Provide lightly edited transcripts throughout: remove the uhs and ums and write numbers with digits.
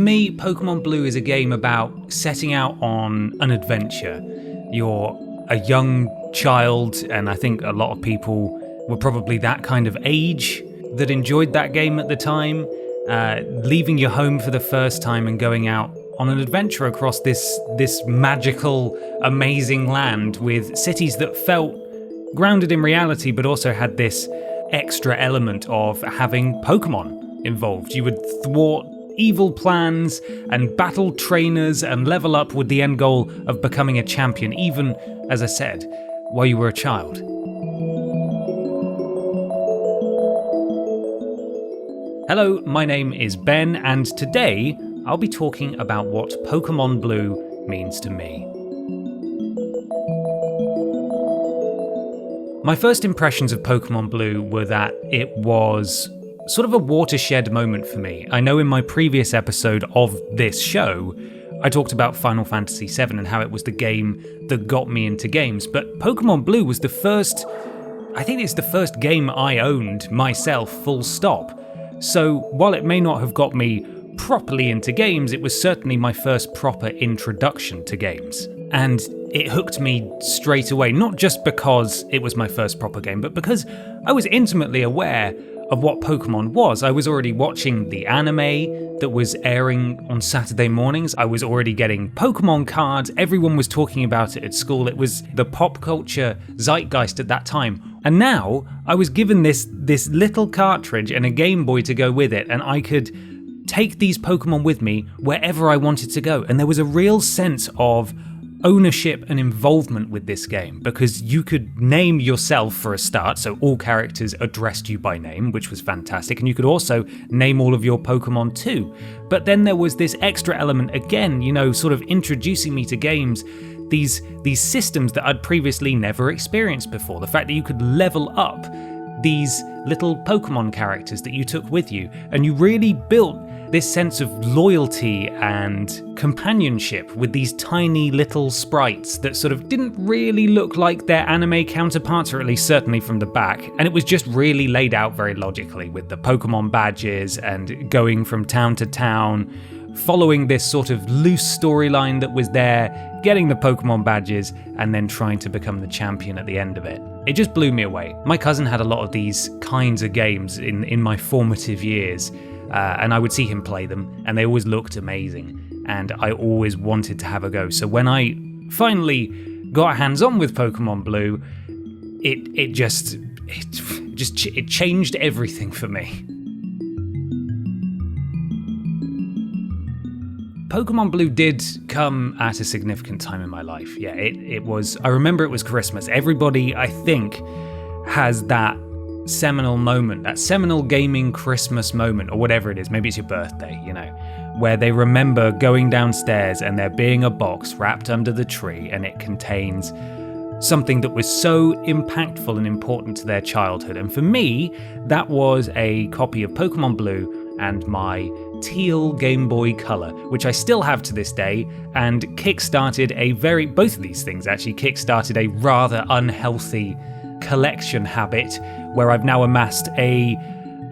me, Pokémon Blue is a game about setting out on an adventure. You're a young child, and I think a lot of people were probably that kind of age that enjoyed that game at the time, leaving your home for the first time and going out on an adventure across this magical, amazing land with cities that felt grounded in reality, but also had this extra element of having Pokemon involved. You would thwart evil plans and battle trainers and level up with the end goal of becoming a champion, even, as I said, while you were a child. Hello, my name is Ben, and today I'll be talking about what Pokémon Blue means to me. My first impressions of Pokémon Blue were that it was sort of a watershed moment for me. I know in my previous episode of this show, I talked about Final Fantasy VII and how it was the game that got me into games, but Pokémon Blue was the first game I owned myself, full stop. So while it may not have got me properly into games, it was certainly my first proper introduction to games. And it hooked me straight away, not just because it was my first proper game, but because I was intimately aware of what Pokemon was. I was already watching the anime that was airing on Saturday mornings. I was already getting Pokemon cards. Everyone was talking about it at school. It was the pop culture zeitgeist at that time. And now I was given this little cartridge and a Game Boy to go with it, and I could take these Pokemon with me wherever I wanted to go. And there was a real sense of ownership and involvement with this game, because you could name yourself for a start, so all characters addressed you by name, which was fantastic, and you could also name all of your Pokemon too. But then there was this extra element again, sort of introducing me to games, these systems that I'd previously never experienced before. The fact that you could level up these little Pokemon characters that you took with you, and you really built this sense of loyalty and companionship with these tiny little sprites that sort of didn't really look like their anime counterparts, or at least certainly from the back. And it was just really laid out very logically with the Pokemon badges and going from town to town, following this sort of loose storyline that was there, getting the Pokemon badges, and then trying to become the champion at the end of it. It just blew me away. My cousin had a lot of these kinds of games in my formative years, and I would see him play them, and they always looked amazing, and I always wanted to have a go. So when I finally got hands-on with Pokemon Blue, it changed everything for me. Pokemon Blue did come at a significant time in my life. Yeah, it was, I remember it was Christmas. Everybody, I think, has that seminal moment, that seminal gaming Christmas moment, or whatever it is. Maybe it's your birthday, where they remember going downstairs and there being a box wrapped under the tree, and it contains something that was so impactful and important to their childhood. And for me, that was a copy of Pokemon Blue and my teal Game Boy Color, which I still have to this day, and both of these things actually kickstarted a rather unhealthy collection habit, where I've now amassed a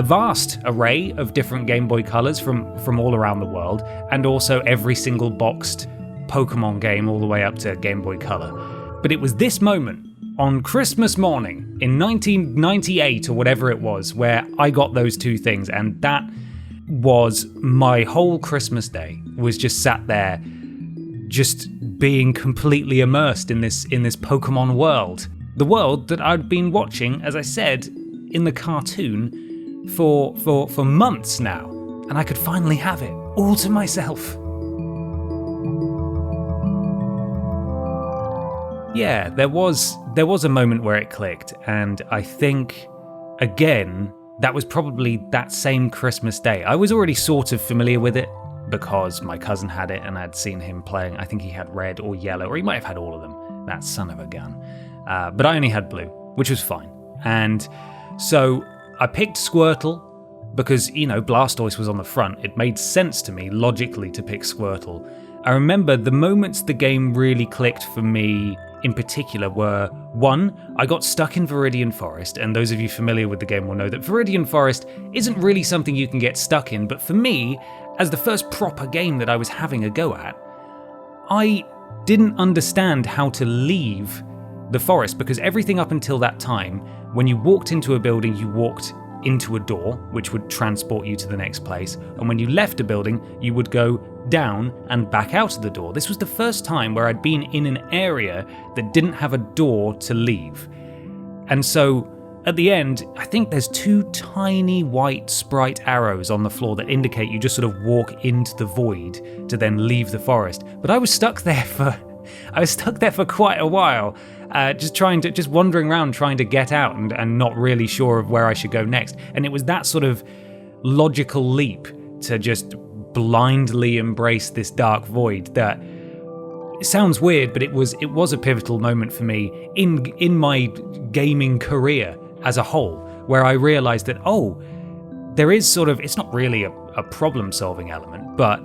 vast array of different Game Boy Colors from all around the world, and also every single boxed Pokemon game all the way up to Game Boy Color. But it was this moment on Christmas morning in 1998 or whatever it was, where I got those two things, and that was my whole Christmas day, was just sat there just being completely immersed in this Pokemon world. The world that I'd been watching, as I said, in the cartoon for months now, and I could finally have it all to myself. Yeah, there was a moment where it clicked, and I think, again, that was probably that same Christmas day. I was already sort of familiar with it because my cousin had it and I'd seen him playing. I think he had red or yellow, or he might have had all of them, that son of a gun. But I only had blue, which was fine. And so I picked Squirtle because, Blastoise was on the front. It made sense to me logically to pick Squirtle. I remember the moments the game really clicked for me in particular were, one, I got stuck in Viridian Forest, and those of you familiar with the game will know that Viridian Forest isn't really something you can get stuck in, but for me, as the first proper game that I was having a go at, I didn't understand how to leave the forest, because everything up until that time, when you walked into a building, you walked into a door, which would transport you to the next place, and when you left a building, you would go down and back out of the door. This was the first time where I'd been in an area that didn't have a door to leave. And so at the end, I think there's 2 tiny white sprite arrows on the floor that indicate you just sort of walk into the void to then leave the forest. But I was stuck there for quite a while, just wandering around trying to get out and not really sure of where I should go next. And it was that sort of logical leap to just blindly embrace this dark void that, it sounds weird, but it was a pivotal moment for me in my gaming career as a whole, where I realized that, there is sort of, it's not really a problem-solving element, but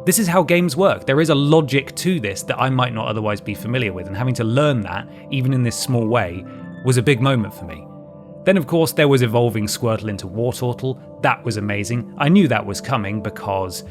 this is how games work. There is a logic to this that I might not otherwise be familiar with, and having to learn that, even in this small way, was a big moment for me. Then, of course, there was evolving Squirtle into Wartortle. That was amazing. I knew that was coming because,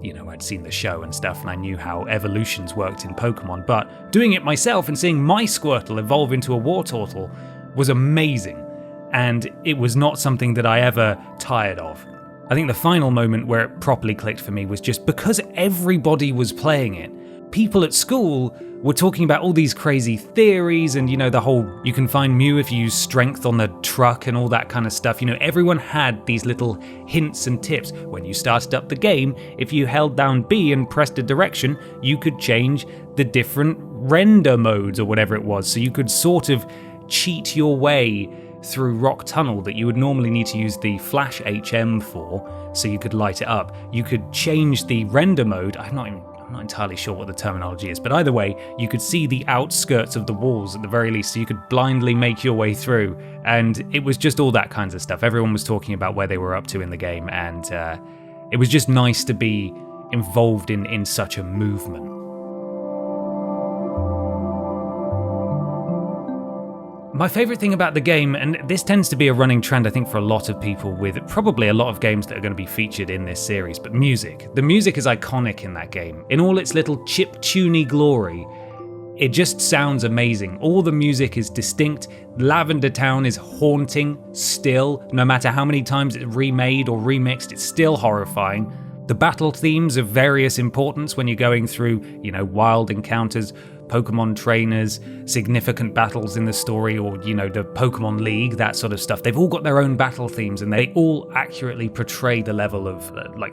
I'd seen the show and stuff, and I knew how evolutions worked in Pokemon, but doing it myself and seeing my Squirtle evolve into a Wartortle was amazing, and it was not something that I ever tired of. I think the final moment where it properly clicked for me was just because everybody was playing it. People at school were talking about all these crazy theories and, the whole, you can find Mew if you use strength on the truck and all that kind of stuff. Everyone had these little hints and tips. When you started up the game, if you held down B and pressed a direction, you could change the different render modes or whatever it was. So you could sort of cheat your way through Rock Tunnel that you would normally need to use the Flash HM for, so you could light it up. You could change the render mode. I'm not entirely sure what the terminology is, but either way, you could see the outskirts of the walls at the very least, so you could blindly make your way through. And it was just all that kinds of stuff. Everyone was talking about where they were up to in the game, and it was just nice to be involved in such a movement. My favourite thing about the game, and this tends to be a running trend I think for a lot of people with probably a lot of games that are going to be featured in this series, but music. The music is iconic in that game. In all its little chip-tuney glory, it just sounds amazing. All the music is distinct. Lavender Town is haunting still. No matter how many times it's remade or remixed, it's still horrifying. The battle themes of various importance when you're going through, wild encounters, Pokemon trainers, significant battles in the story, or, the Pokemon League, that sort of stuff. They've all got their own battle themes, and they all accurately portray the level of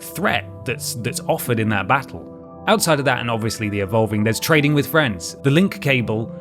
threat that's offered in that battle. Outside of that, and obviously the evolving, there's trading with friends. The link cable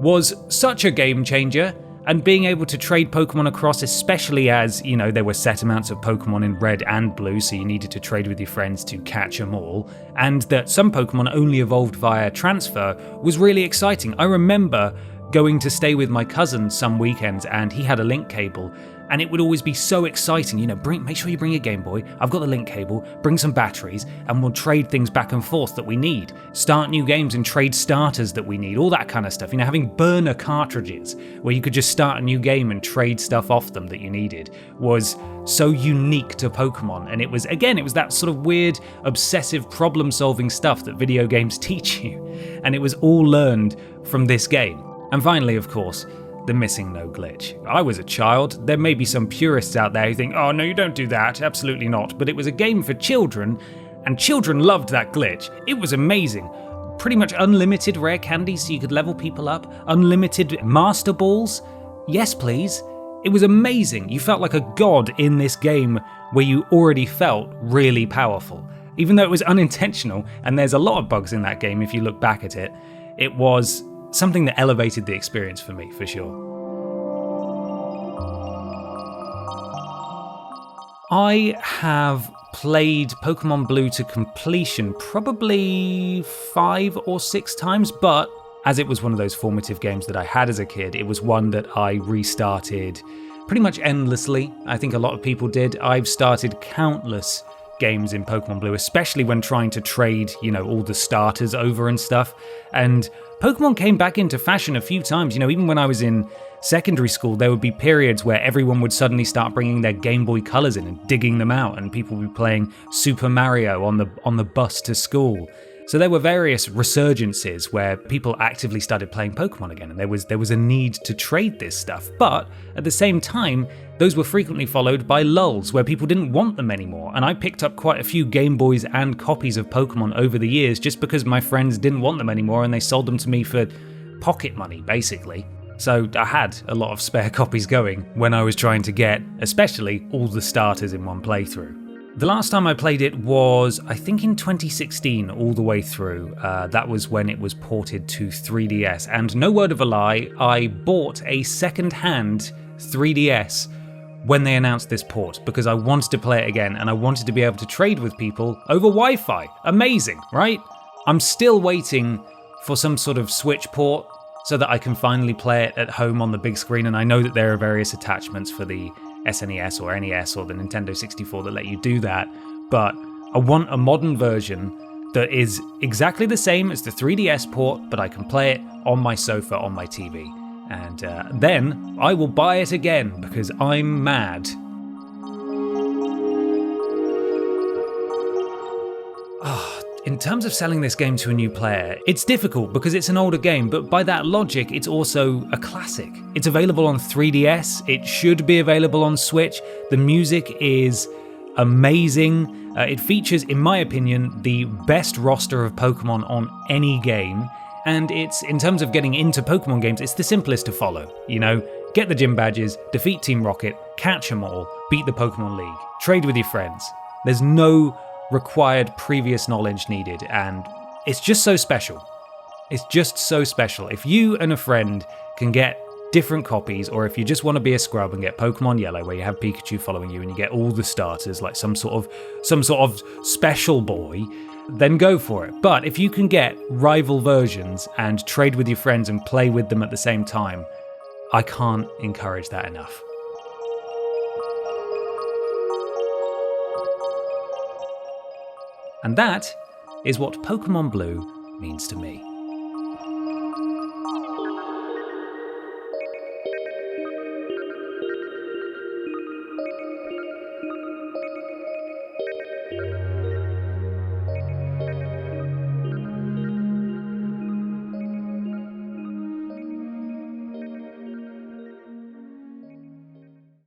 was such a game changer, and being able to trade Pokemon across, especially as, there were set amounts of Pokemon in red and blue, so you needed to trade with your friends to catch them all, and that some Pokemon only evolved via transfer, was really exciting. I remember going to stay with my cousin some weekends, and he had a link cable, and it would always be so exciting, make sure you bring a Game Boy, I've got the link cable, bring some batteries, and we'll trade things back and forth that we need. Start new games and trade starters that we need, all that kind of stuff. Having burner cartridges where you could just start a new game and trade stuff off them that you needed was so unique to Pokemon. And it was that sort of weird, obsessive problem-solving stuff that video games teach you. And it was all learned from this game. And finally, of course, the missing no glitch. I was a child. There may be some purists out there who think, oh no, you don't do that. Absolutely not. But it was a game for children, and children loved that glitch. It was amazing. Pretty much unlimited rare candies so you could level people up. Unlimited master balls. Yes, please. It was amazing. You felt like a god in this game where you already felt really powerful. Even though it was unintentional, and there's a lot of bugs in that game if you look back at it, it was something that elevated the experience for me, for sure. I have played Pokémon Blue to completion probably 5 or 6 times, but as it was one of those formative games that I had as a kid, it was one that I restarted pretty much endlessly. I think a lot of people did. I've started countless games in Pokemon Blue, especially when trying to trade, all the starters over and stuff. And Pokemon came back into fashion a few times. Even when I was in secondary school, there would be periods where everyone would suddenly start bringing their Game Boy Colors in and digging them out, and people would be playing Super Mario on the bus to school. So there were various resurgences where people actively started playing Pokemon again, and there was a need to trade this stuff. But at the same time, those were frequently followed by lulls where people didn't want them anymore. And I picked up quite a few Game Boys and copies of Pokemon over the years just because my friends didn't want them anymore and they sold them to me for pocket money, basically. So I had a lot of spare copies going when I was trying to get, especially, all the starters in one playthrough. The last time I played it was, I think, in 2016, all the way through. That was when it was ported to 3DS. And no word of a lie, I bought a second-hand 3DS when they announced this port, because I wanted to play it again and I wanted to be able to trade with people over Wi-Fi. Amazing, right? I'm still waiting for some sort of Switch port so that I can finally play it at home on the big screen, and I know that there are various attachments for the SNES or NES or the Nintendo 64 that let you do that, but I want a modern version that is exactly the same as the 3DS port, but I can play it on my sofa on my TV. And then I will buy it again because I'm mad. In terms of selling this game to a new player, it's difficult because it's an older game, but by that logic, it's also a classic. It's available on 3DS, it should be available on Switch, the music is amazing, it features, in my opinion, the best roster of Pokemon on any game, and it's, in terms of getting into Pokemon games, it's the simplest to follow. Get the gym badges, defeat Team Rocket, catch them all, beat the Pokemon League, trade with your friends. There's no required previous knowledge needed, and it's just so special. It's just so special. If you and a friend can get different copies, or if you just want to be a scrub and get Pokemon Yellow where you have Pikachu following you and you get all the starters like some sort of special boy, then go for it. But if you can get rival versions and trade with your friends and play with them at the same time, I can't encourage that enough. And that is what Pokemon Blue means to me.